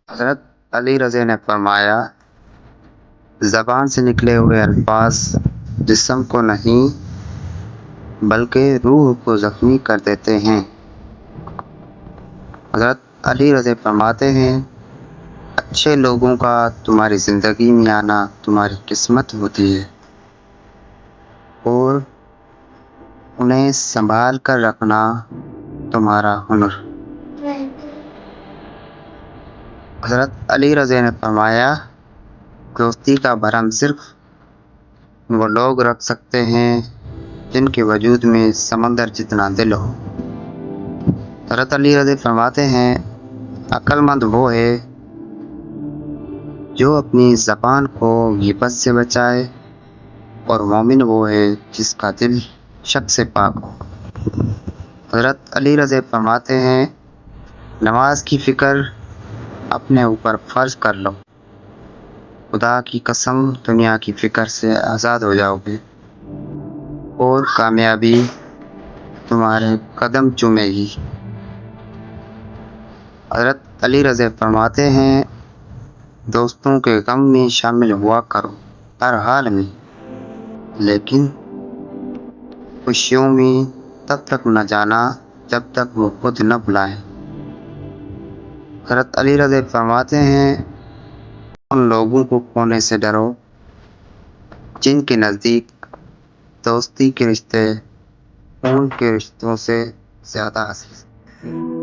حضرت علی رضی نے فرمایا، زبان سے نکلے ہوئے الفاظ جسم کو نہیں بلکہ روح کو زخمی کر دیتے ہیں۔ حضرت علی رضی فرماتے ہیں، اچھے لوگوں کا تمہاری زندگی میں آنا تمہاری قسمت ہوتی ہے اور انہیں سنبھال کر رکھنا تمہارا ہنر۔ حضرت علی رضی نے فرمایا، دوستی کا بھرم صرف وہ لوگ رکھ سکتے ہیں جن کے وجود میں سمندر جتنا دل ہو۔ حضرت علی رضی فرماتے ہیں، عقل مند وہ ہے جو اپنی زبان کو غیبت سے بچائے، اور مومن وہ ہے جس کا دل شک سے پاک ہو۔ حضرت علی رضی فرماتے ہیں، نماز کی فکر اپنے اوپر فرض کر لو، خدا کی قسم دنیا کی فکر سے آزاد ہو جاؤ گے اور کامیابی تمہارے قدم چومے گی۔ حضرت علی رضی فرماتے ہیں، دوستوں کے غم میں شامل ہوا کرو ہر حال میں، لیکن خوشیوں میں تب تک نہ جانا جب تک وہ خود نہ بلائیں۔ حضرت علی رضی فرماتے ہیں، ان لوگوں کو کھونے سے ڈرو جن کے نزدیک دوستی کے رشتے خون کے رشتوں سے زیادہ عزیز ہیں۔